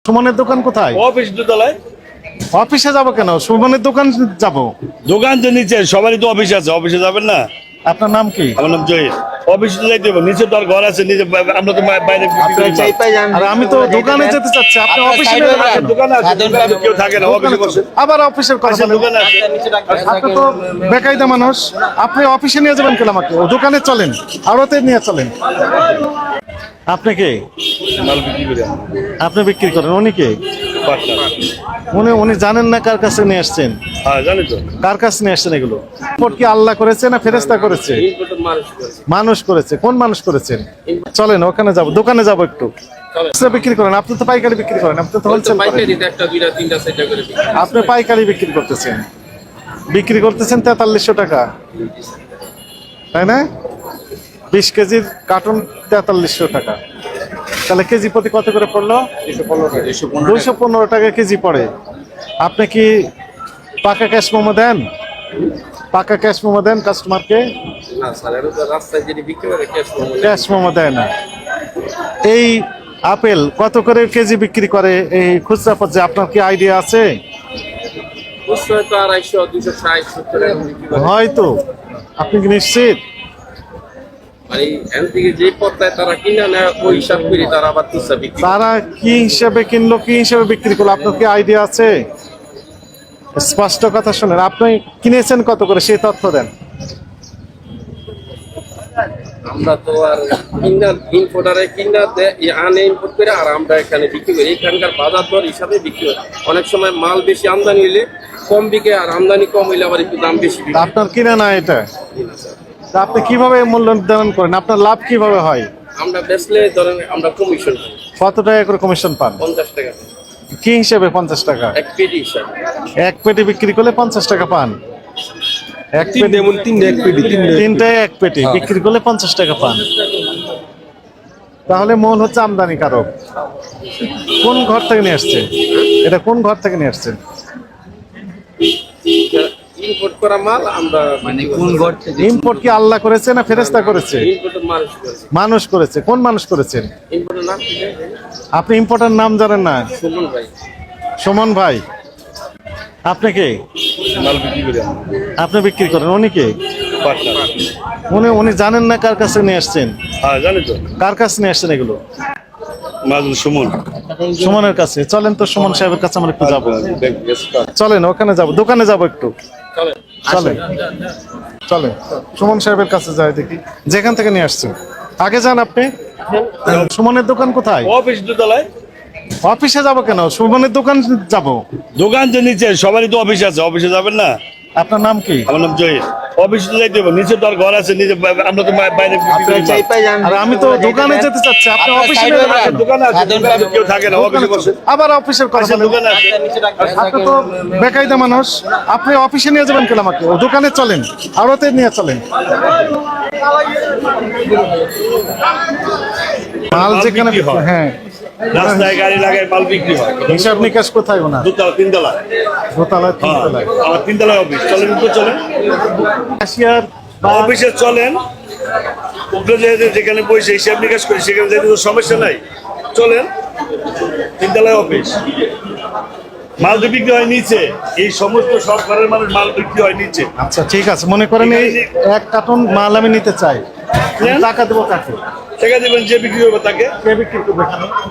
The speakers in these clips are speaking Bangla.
সুমনের দোকান কোথায়? অফিস দোতলায়। অফিসে যাবো কেন? সুমনের দোকান যাব। দোকান তো নিচে, সবারই তো অফিস আছে, অফিসে যাবেন না? আপনার নাম কি? আমার নাম জহির। অফিসে তো যাইতে হবে, নিচে তো আর ঘর আছে, নিচে আমরা তো বাইরে বিক্রি করি মাল। আর আমি তো দোকানে যেতে চাচ্ছি, আপনি অফিসে নিয়ে যাবেন কেন? দোকানে আছে, দোকানে কেউ থাকে না, অফিসে বসে। আবার অফিসের কথা বলেন। দোকানে আছে। আপনি তো বেকায়দা মানুষ, আপনি অফিসে নিয়ে যাবেন কেন আমাকে? দোকানে চলেন, আড়তে নিয়ে চলেন। আপনি কে? মাল বিক্রি করি আমরা। আপনি বিক্রি করেন, উনি কে? পার্টনার। উনি জানেন না কার কাছে নিয়ে আসছেন? হ্যাঁ জানি তো। কার কাছে নিয়ে আসছেন এগুলো? ইম্পোর্ট কি আল্লাহ করেছে না ফেরেশতা করেছে? মানুষ করেছে। কোন মানুষ করেছেন? চলেন ওখানে যাব, দোকানে যাব একটু। বিক্রি করেন, আপনি তো পাইকারি বিক্রি করেন, আপনি তো হোলসেল করেন। আপনি পাইকারি বিক্রি করতেছেন, 4300 টাকা, তাই না? 20 কেজির কার্টুন 4300 টাকা। তাহলে কেজি প্রতি কত করে পড়লো? 215 টাকা কেজি পড়ে। আপনি কি পাকা ক্যাশ মোমো দেন? পাকা ক্যাশ মোমো দেন কাস্টমারকে? ক্যাশ মোমো দেয় না। এই আপেল কত করে কেজি বিক্রি করে এই খুচরা পর্যায়ে, আপনার কি আইডিয়া আছে? হয়তো। আপনি কি নিশ্চিত? তারা কি হিসাবে কিনলো, কি হিসাবে বিক্রি করলো, আপনার কি আইডিয়া আছে? স্পষ্ট কথা শুনেন, আপনি কিনেছেন কত করে সেই তথ্য দেন। আমরা তো আর ইম্পোর্টারে আনে ইম্পোর্ট করে, আর আমরা এখানে বিক্রি করি। এখানকার বাজার দর হিসাবে বিক্রি হয়। অনেক সময় মাল বেশি আমদানি হইলে কম বিকে, আর আমদানি কম হইলে আবার একটু দাম বেশি বিকে। আপনার কিনা না এটা? তা আপনি কিভাবে মূল্য নির্ধারণ করেন? আপনার লাভ কিভাবে হয়? আমরা বেচলে ধরেন আমরা কমিশন পাই। কত টাকা করে কমিশন পান? 50 টাকা। কি হিসেবে 50 টাকা? এক পেটি হিসাবে। এক পেটি বিক্রি করলে 50 টাকা পান? এক পেটি, তিনটায় এক পেটি বিক্রি করলে 50 টাকা পান। তাহলে মূল হচ্ছে আমদানিকারক। কোন ঘর থেকে নিয়ে আসছেন এটা? কোন ঘর থেকে নিয়ে আসছেন? ইম্পোর্ট করা মাল আমরা কোন ঘর থেকে? ইম্পোর্ট কি আল্লাহ করেছে না ফেরেশতা করেছে? ইম্পোর্টের মানুষ করেছে। মানুষ করেছে। কোন মানুষ করেছেন? ইম্পোর্টের নাম কি? আপনি ইম্পোর্টার নাম জানেন না? সুমন ভাই। সুমন ভাই। আপনি কে? মাল বিক্রি করি আমরা। আপনি বিক্রি করেন, উনি কে? পার্টনার। উনি জানেন না কার কাছে নিয়ে আসছেন? হ্যাঁ জানি তো। কার কাছে নিয়ে আসছেন এগুলো? মাল সুমন। সুমনের কাছে। চলেন তো সুমন সাহেবের কাছে আমরা একটু যাবো। চলেন ওখানে যাব, দোকানে যাব একটু। চলেন চলেন সুমন সাহেবের কাছে যাই, দেখি যেখান থেকে নিয়ে আসছেন। আগে যান আপনি। সুমনের দোকান কোথায়? অফিস দোতলায়। অফিসে যাব কেন? সুমনের দোকান যাব। দোকান তো নিচে, সবারই তো অফিস আছে, অফিসে যাবেন না? আপনার নাম কি? আমার নাম জহির। অফিসে তো যাইতে হবে, নিচে তো আর ঘর আছে, নিচে আমরা তো বাইরে বিক্রি করি মাল। আর আমি তো দোকানে যেতে চাচ্ছি, আপনি অফিসে নিয়ে যাবেন কেন? দোকানে আছে, দোকানে কেউ থাকে না, অফিসে বসে। আবার অফিসের কথা বলেন। দোকানে আছে। আপনি তো বেকায়দা মানুষ, আপনি অফিসে নিয়ে যাবেন কেন আমাকে? দোকানে চলেন, আড়তে নিয়ে চলেন। মাল যেখানে, হ্যাঁ রাস্তায় গাড়ি লাগায় মাল বিক্রি হয়। হিসাব নিকাশ কোথায় ওনার? দোতলা, তিনতলা। দোতলায়, তিনতলায়। আমার তিনতলায় অফিস। চলেন তো, চলেন ক্যাশিয়ার অফিসে চলেন। উপরে যেখানে বসে হিসাব নিকাশ করি সেখানে যেতে তো সমস্যা নাই। চলেন, তিনতলায় অফিস। মাল তো বিক্রি হয় নিচে। এই সমস্ত সব ঘরের মানুষ মাল বিক্রি হয় নিচে। আচ্ছা ঠিক আছে, মনে করেন এই এক কার্টন মাল আমি নিতে চাই, টাকা দেবো কাকে? টাকা দিবেন যে বিক্রি করবে তাকে। কে বিক্রি করবে?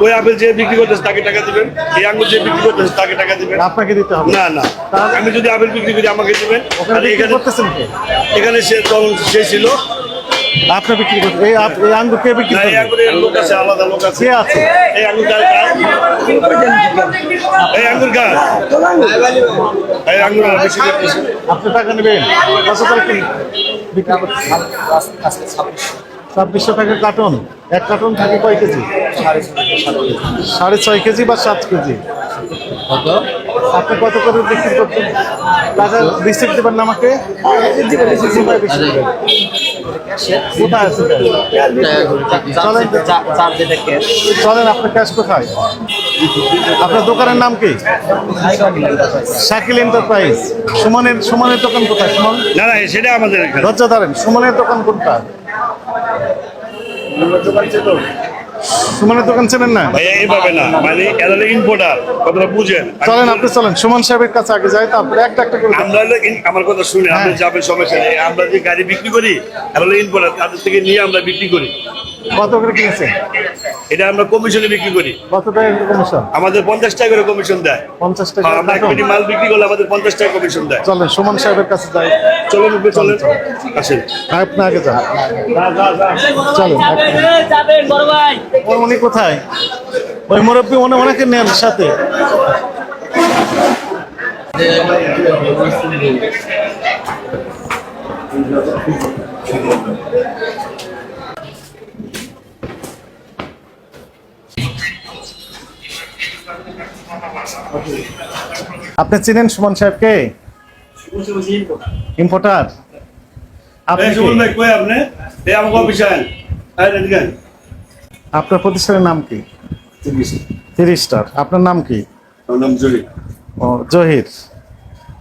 ওই আপেল যে বিক্রি করতেছে তাকে টাকা দিবেন। এই আঙ্গুর যে বিক্রি করতেছে তাকে টাকা দিবেন। আপনাকে দিতে হবে? না না, আমি যদি আপেল বিক্রি করি আমাকে দিবেন। ওখানে আর বিক্রি এখানে করতেছেন কে? এখানে সে ছিল। আপনি বিক্রি করতেন? এই আঙ্গুর কে বিক্রি না, এই করবে? আঙ্গুরের লোক আছে, আলাদা লোক আছে। কে আছে? এই আঙ্গুর কার? এই আঙ্গুর কার? এই আঙ্গুর বেশি করতেছে। আপনি টাকা নেবেন? কত করে কি বিক্রি করতেছেন? 2600 টাকা কার্টন। এক কার্টন থাকে কয় কেজি? 6.5 কেজি বা 7 কেজি। আপনি কত করে বিক্রি করতেন? টাকা রিসিপ্ট দেবেন না আমাকে? কোথায় রিসিপ্ট দেবেন? কোথায় আছে? চলেন চলেন, আপনার ক্যাশ কোথায়? আপনার দোকানের নাম কি? শাকিল এন্টারপ্রাইজ। সুমনের দোকান কোথায়? সুমন না না, সেটা আমাদের এখানে। ধৈর্য ধরেন। সুমনের দোকান কোনটা? সুমনের দোকান চেনেন না? ভাইয়া এইভাবে না, মানে এরা ইম্পোর্টার, কথাটা বুঝেন। চলেন আপনি চলেন, সুমন সাহেবের কাছে আগে যাই, তারপরে একটা একটা করে আমরা আমার কথা শুনে আপনি যাবেন, সমস্যা নেই। আমরা যে গাড়ি বিক্রি করি এরা ইম্পোর্টার, তাদের থেকে নিয়ে আমরা বিক্রি করি। কত করে কিনেছেন? এটা আমরা কমিশনে বিক্রি করি। কত টাকা কমিশন? আমাদের 50 টাকা করে কমিশন দেয়। 50 টাকা। আমরা এক কোটি মাল বিক্রি করলে আমাদের 50 টাকা কমিশন দেয়। চলেন সুমন সাহেবের কাছে যাই। চলেন উপরে চলেন, আসেন। আপনি আগে যান, চলেন। উনি কোথায়? ওই মুরব্বী ওনাকে নেন সাথে। আপনি চিনেন সুমন সাহেবকে? ইম্পোর্টার। আপনি এই সুমন ভাই কই আপনি? এই আমাকে অফিসে আইন। আইন এদিকে আইন। আপনার প্রতিষ্ঠানের নাম কি? 30 স্টার। আপনার নাম কি? আমার নাম জরি। ও জহির।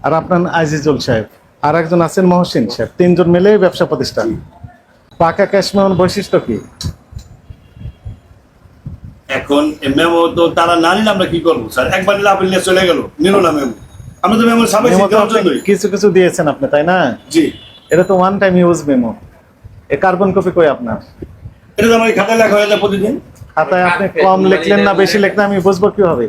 আর আপনার আজিজুল সাহেব, আর একজন আছেন মহসিন সাহেব, 3 জন মিলে ব্যবসা প্রতিষ্ঠান। পাকা ক্যাশ মেমোর বৈশিষ্ট্য কি? এখন মেমো তো তারা না নিলে আমরা কি করবো স্যার? একবার নিলে আপনি নিয়ে চলে গেল, নিল না মেমো। আমরা তো মেমো সাবাই মেমো তো দেওয়ার আপনি জন্যই। কিছু কিছু দিয়েছেন আপনি, তাই না? জি, এটা তো ওয়ান টাইম ইউজ মেমো। এ কার্বন কপি কই আপনার? এটা তো আমার এই খাতায় লেখা হয়ে যায় প্রতিদিন। খাতায় আপনি কম লিখলেন না বেশি লিখলেন আমি বুঝবো কিভাবে?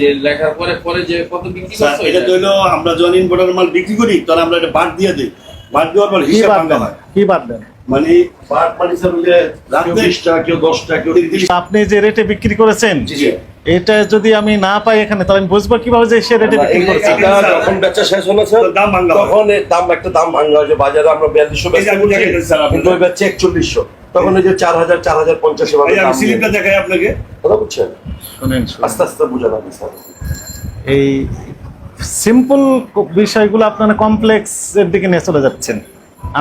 যে লেখার পরে পরে যে কত বিক্রি স্যার করছো এটা তো হলো আমরা যখন ইম্পোর্টার মাল বিক্রি করি তখন আমরা এটা বাদ দিয়ে দিই। বাদ দেওয়ার পর কি হিসাব বাদ ভাঙা দেন? হয়। কি বাদ দেন? মানে বাদ মানে স্যার ওই যে রাতে 20 টাকা, কেউ 10 টাকা, কেউ 30 টাকা। আপনি যে রেটে বিক্রি করেছেন জি, জি। এটা যদি আমি না পাই এখানে, তাহলে আমি বুঝবো কিভাবে যে সে রেটে বিক্রি করেছেন? এটা যখন বেচা শেষ হলো স্যার, তো দাম ভাঙা হয়। তখন এর দাম ভাঙা হয় যে বাজারে আমরা 4200 এই যে আমি দেখাই দিচ্ছি স্যার আপনাকে। কিন্তু ওই বেচছে 4100, তখন ওই যে 4000 4050 এভাবে এই আমি দাম স্লিপটা নিয়ে। দেখাই আপনাকে। কথা বুঝছেন? শুনেন, আস্তে আস্তে বুঝা লাগবে স্যার। এই সিম্পল বিষয়গুলো আপনারা কমপ্লেক্স এর দিকে নিয়ে চলে যাচ্ছেন।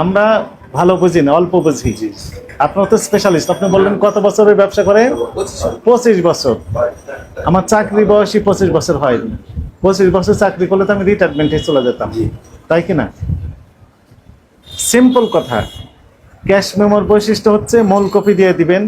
আমরা ভালো বুঝি না, অল্প বুঝি। আপনারা তো স্পেশালিস্ট। আপনি বললেন কত বছরের ব্যবসা করে? 25 বছর। আমার চাকরি বয়সী 25 বছর হয়নি। 25 বছর চাকরি করলে তো আমি রিটায়ারমেন্টে চলে যেতাম, তাই কি না? সিম্পল কথা, ক্যাশ মেমোর বৈশিষ্ট্য হচ্ছে মূল কপি দিয়ে দিবেন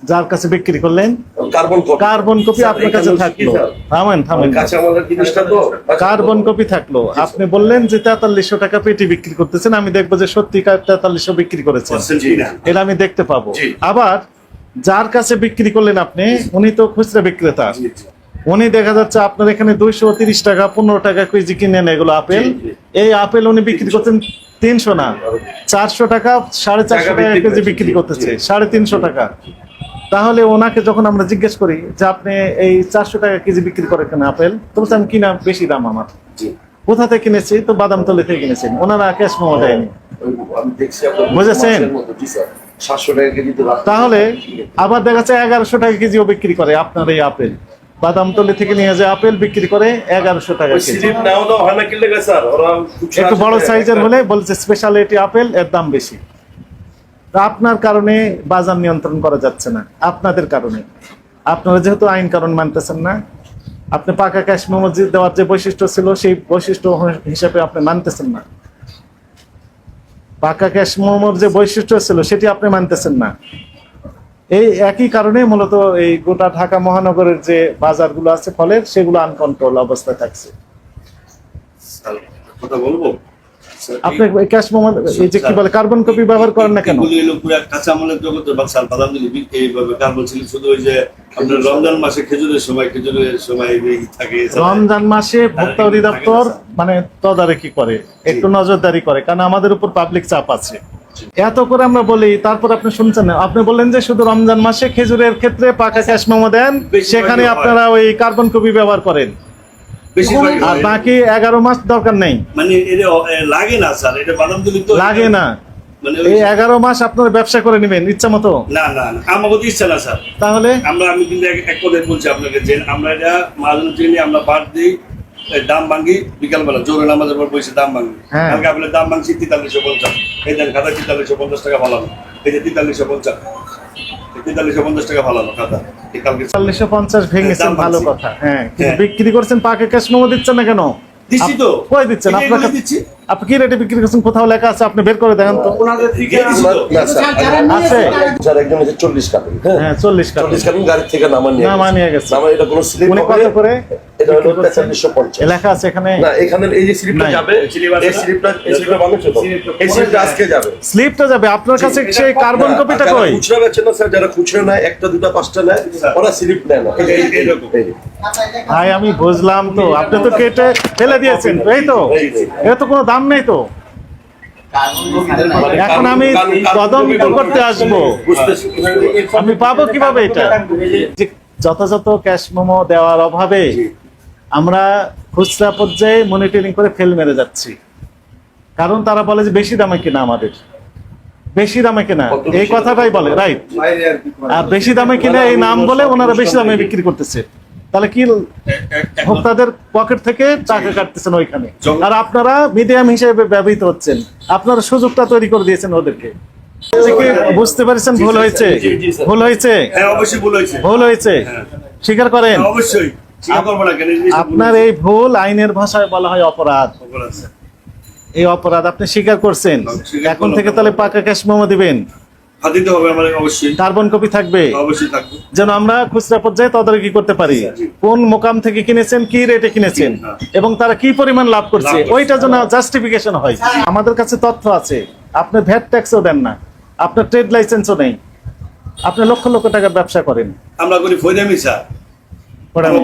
যার কাছে বিক্রি করলেন, কার্বন কপি, কার্বন কপি আপনার কাছে থাকলো। থামেন। কাঁচামালের জিনিসটা তো কার্বন কপি থাকলো। আপনি বললেন যে 4300 টাকা পেটি বিক্রি করতেছেন, আমি দেখবো যে সত্যিকার 4300 বিক্রি করেছেন, করছেন কি না? এটা আমি দেখতে পাবো। জি। আবার যার কাছে বিক্রি করলেন আপনি, উনি তো খুচরা বিক্রেতা, জি, জি। উনি দেখা যাচ্ছে আপনার এখানে 230 টাকা 15 টাকা কেজি কিনেন এগুলো আপেল। এই আপেল উনি বিক্রি করছেন 300 না 400 টাকা, 450 টাকা কেজি বিক্রি করতেছে, 350 টাকা। তাহলে ওনাকে যখন আমরা জিজ্ঞেস করি যে আপনি এই 400 টাকা কেজি বিক্রি করে কেন আপেল, তো বলছেন কিনা বেশি দাম আমার। জি। কোথা থেকে কিনেছি? তো বাদামতলি থেকে কিনেছেন। ওনারা ক্যাশ মেমো দেয়নি। আমি দেখছি আপনার বুঝেছেন? মাছের মতো, জি স্যার, 700 টাকা কেজি তো রাখতে। তাহলে আবার দেখা যাচ্ছে 1100 টাকা কেজিও বিক্রি করে আপনার এই আপেল। বাদামতলি থেকে নিয়ে যে আপেল বিক্রি করে 1100 টাকা ওই কেজি। স্লিপ নাও দাও হয় না কি লেগে স্যার, ওরা একটু বড় সাইজের হলে বলছে স্পেশালিটি আপেল, এর দাম বেশি। তা আপনার কারণে বাজার নিয়ন্ত্রণ করা যাচ্ছে না, আপনাদের কারণে। আপনারা যেহেতু আইন কারণ মানতেছেন না, আপনি পাকা ক্যাশ মেমো দেওয়ার যে বৈশিষ্ট্য ছিল সেই বৈশিষ্ট্য হিসাবে আপনি মানতেছেন না। পাকা ক্যাশ মেমোর যে বৈশিষ্ট্য ছিল সেটি আপনি মানতেছেন না। এই একই কারণে মূলত এই গোটা ঢাকা মহানগরের যে বাজারগুলো আছে ফলের, সেগুলো আনকন্ট্রোল অবস্থায় থাকছে। স্যার, কথা বলবো? আপনি ক্যাশ মেমো এই যে কি বলে কার্বন কপি ব্যবহার করেন না কেন? এগুলি হলো পুরো কাঁচামালের জগতে বা স্যার বাদাম দিলে এইভাবে কার্বন ছিল শুধু ওই যে আপনার রমজান মাসে খেজুরের সময় এই থাকে। রমজান মাসে ভোক্তা অধিদপ্তর মানে তদারকি করে, একটু নজরদারি করে, কারণ আমাদের উপর পাবলিক চাপ আছে। এত করে আমরা বলি, তারপর আপনি শুনছেন না। আপনি বললেন যে শুধু রমজান মাসে খেজুরের ক্ষেত্রে পাকা ক্যাশ মেমো দেন, সেখানে আপনারা ওই কার্বন কপি ব্যবহার করেন, আর বাকি 11 মাস দরকার নেই। মানে এটা লাগে না স্যার, এটা বাদাম দিলে তো লাগে না। মানে এই 11 মাস আপনারা ব্যবসা করে নেবেন ইচ্ছা মতো। না না না, আমাকে তো ইচ্ছা না স্যার। তাহলে আমি কিন্তু এক কথাই বলছি আপনাকে যে আমরা এটা মাঝে চিনি আমরা বাদ দিই, দাম ভাঙি বিকালবেলা জোরে নামাজের পর বসে দাম ভাঙি। হ্যাঁ। কালকে আপনার দাম ভাঙছি 4350, এই দেন খাতা 4350 টাকা ভালানো, এই যে 4350, 4350 টাকা ভালানো খাতা। এই কালকে 4050 ভেঙেছেন, দাম ভালো ভাঙছি। কথা। হ্যাঁ, কিন্তু হ্যাঁ। বিক্রি করছেন পাকা ক্যাশ মেমো দিচ্ছেন না কেন? দিচ্ছি তো কই দিচ্ছেন এগুলো আপনাকে? দিচ্ছি আপনি কি রেটে বিক্রি করছেন? কোথাও লেখা আছে? আপনি বের করে দেখেন তো। ওনাদের থেকে দিচ্ছি তো। না স্যার, আছে? স্যার একজন হচ্ছে 40 কার্টুন, হ্যাঁ হ্যাঁ 40 টাকা 40 কার্টুন গাড়ি থেকে নামা নিয়ে গেছে। নামা, এটা কোনো স্লিপ উনি কত করে এটা হলো বিক্রি করছেন? 4350। লেখা আছে এখানে? না, এখানে এই যে স্লিপটা নাই। যাবে, এই স্লিপটা বানাচ্ছে তো, এই স্লিপটা আজকে যাবে। স্লিপটা যাবে আপনার কাছে, সেই কার্বন কপিটা যারা কই? খুচরা বেচে না স্যার, যারা খুচরা নেয়, একটা দুটা পাঁচটা নেয়, ওরা স্লিপ নেয় না। এইরকম। এই যে। ভাই আমি বুঝলাম তো, আপনি তো কেটে ফেলে দিয়েছেন, এই তো, এর তো কোনো দাম নেই তো। এখন আমি তদন্ত করতে আসবো, বুঝতেছি। আমি পাবো কিভাবে এটা? যে যথাযথ ক্যাশ মেমো দেওয়ার অভাবে আমরা খুচরা পর্যায়ে মনিটরিং করে ফেল মেরে যাচ্ছি। কারণ তারা বলে যে বেশি দামে কিনা, আমাদের বেশি দামে কিনা, এই কথাটাই বলে, রাইট? আর বেশি দামে কিনা এই নাম বলে ওনারা বেশি দামে বিক্রি করতেছে। তাহলে কি ভোক্তাদের পকেট থেকে টাকা কাটতেছেন ওইখানে, আর আপনারা মিডিয়াম হিসেবে ব্যবহৃত হচ্ছেন। আপনারা সুযোগটা তৈরি করে দিয়েছেন ওদেরকে। বুঝতে পারছেন ভুল হয়েছে? ভুল হয়েছে? হ্যাঁ অবশ্যই ভুল হয়েছে। ভুল হয়েছে, স্বীকার করেন? হ্যাঁ, অবশ্যই স্বীকার করবো না কেন? এই জিনিসটা ভুল আপনার এই ভুল আইনের ভাষায় বলা হয় অপরাধ। হয়েছে। এই অপরাধ আপনি স্বীকার করছেন। স্বীকার এখন করলাম। থেকে তাহলে পাকা ক্যাশ মেমো দিবেন, হাত দিতে হবে আমার, অবশ্যই কার্বন কপি থাকবে, অবশ্যই থাকবে। যেন আমরা খুচরা পর্যায়ে তদারকি করতে পারি কোন মোকাম থেকে কিনেছেন, কি রেটে কিনেছেন, এবং তারা কি পরিমাণ লাভ করছে, ওইটা যেন জাস্টিফিকেশন হয়। আমাদের কাছে তথ্য আছে, আপনি ভ্যাট ট্যাক্সও দেন না, আপনার ট্রেড লাইসেন্সও নেই, আপনি লক্ষ লক্ষ টাকার ব্যবসা করেন। আমরা করি ফৈরামি স্যার,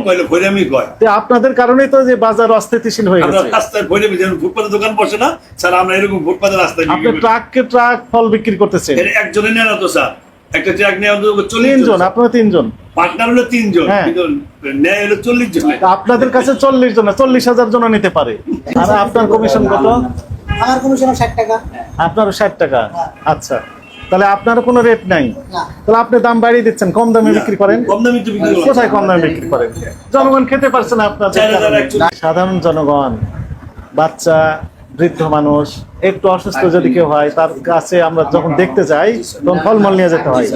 কইলে ফৈরামি কয়। তো আপনাদের কারণেই তো যে বাজার অস্থিতিশীল হয়ে আমরা গেছে। রাস্তায় ফৈরামি, যেমন ফুটপাতের দোকান বসে না স্যার, আমরা এরকম ফুটপাতের রাস্তায় আপনি ট্রাককে ট্রাক ফল বিক্রি করতেছেন। একজনে নেয় না তো স্যার, একটা ট্রাক নেওয়া 40 তিনজন, জন, আপনারা তিনজন, পার্টনার হলো 3 জন, হ্যাঁ। কিন্তু নেয় হলো 40 জন। তা আপনাদের কাছে 40 জন, 40,000 জন নিতে পারে। আর আপনার কমিশন কত? আমার কমিশন 60 টাকা। আপনারও 60 টাকা। আচ্ছা, তাহলে আপনারও কোনো রেট নাই। না। তাহলে আপনি দাম বাড়িয়ে দিচ্ছেন, কম দামে বিক্রি করেন। কম দামি তো বিক্রি করলাম। কোথায় কম দামে বিক্রি করেন? জনগণ খেতে পারছে না আপনাদের 4,000 কারণে। actually। সাধারণ জনগণ, বাচ্চা, বৃদ্ধ মানুষ, একটু অসুস্থ যদি কেউ হয়, তার কাছে আমরা যখন দেখতে যাই তখন ফলমূল নিয়ে যেতে হয়,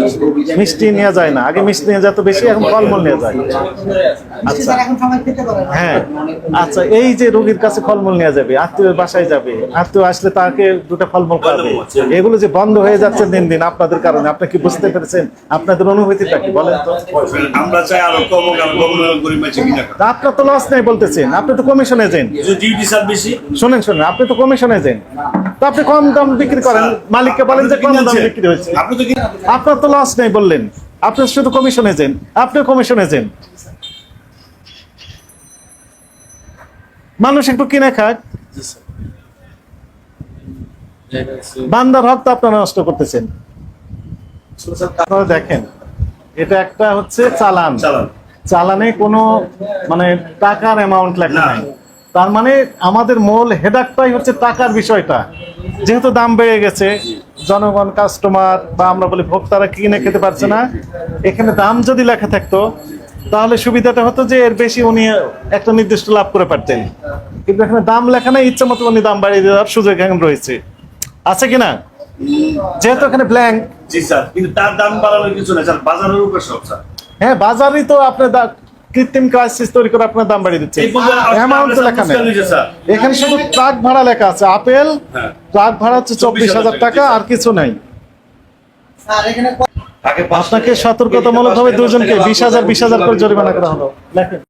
মিষ্টি নিয়ে যায় না। আগে মিষ্টি নিয়ে যেত বেশি, এখন ফলমূল নিয়ে যায়। মিষ্টি স্যার এখন সময় খেতে পারে না। হ্যাঁ, আচ্ছা, এই যে রোগীর কাছে ফলমূল নিয়ে যাবে, আত্মীয়ের বাসায় যাবে, আত্মীয় আসলে তাকে দুটো ফলমূল খাবে, এগুলো যে বন্ধ হয়ে যাচ্ছে দিন দিন আপনাদের কারণে, আপনি কি বুঝতে পেরেছেন? আপনাদের অনুভূতিটা কি বলেন তো? আমরা চাই আরো কম হোক, আরো কম গরিব আছে কিনা। তা আপনার তো লস নেই বলতেছেন, আপনি তো কমিশন এজেন্ট। ডিউটি স্যার বেশি, শোনেন, আপনি তো কমিশন এজেন্ট, তো আপনি কম দাম বিক্রি করেন, মালিককে বলেন যে কম দাম বিক্রি হয়েছে। আপনি তো কি আপনার তো লস নেই বললেন, আপনি শুধু কমিশন এজেন্ট, আপনি কমিশন এজেন্ট। মানুষ একটু কিনে খাক, বান্দার হক তো আপনারা নষ্ট করতেছেন। আপনারা দেখেন, এটা একটা হচ্ছে চালান, চালান। চালানে কোনো মানে টাকার অ্যামাউন্ট লেখা না। নাই। তার মানে আমাদের মূল হেডাকটাই হচ্ছে টাকার বিষয়টা। যেহেতু দাম বেড়ে গেছে, জনগণ, কাস্টমার বা আমরা বলি ভোক্তারা কিনে খেতে পারছে না, এখানে দাম যদি লেখা থাকতো তাহলে সুবিধাটা হতো যে এর বেশি উনি একটা নির্দিষ্ট লাভ করে পারতেন। কিন্তু এখানে দাম লেখা নেই, ইচ্ছা মতো উনি দাম বাড়িয়ে দেওয়ার সুযোগ এখন রয়েছে, আছে কিনা? যেহেতু এখানে ব্ল্যাঙ্ক। জি স্যার, কিন্তু তার দাম বাড়ানোর কিছু না স্যার, বাজারের উপর সব স্যার। হ্যাঁ, বাজারই তো আপনার কৃত্রিম ক্রাইসিস তৈরি করে আপনার দাম বাড়িয়ে দিচ্ছে। এই পর্যন্ত অ্যামাউন্ট তো লেখা নেই স্যার। এখানে, শুধু ট্রাক ভাড়া লেখা আছে। আপেল হ্যাঁ। ট্রাক ভাড়া হচ্ছে 24,000 টাকা, আর কিছু নাই। স্যার এখানে আপনাকে সতর্কতামূলক ভাবে দুজনকে 20,000 করে জরিমানা করা হলো। লেখেন।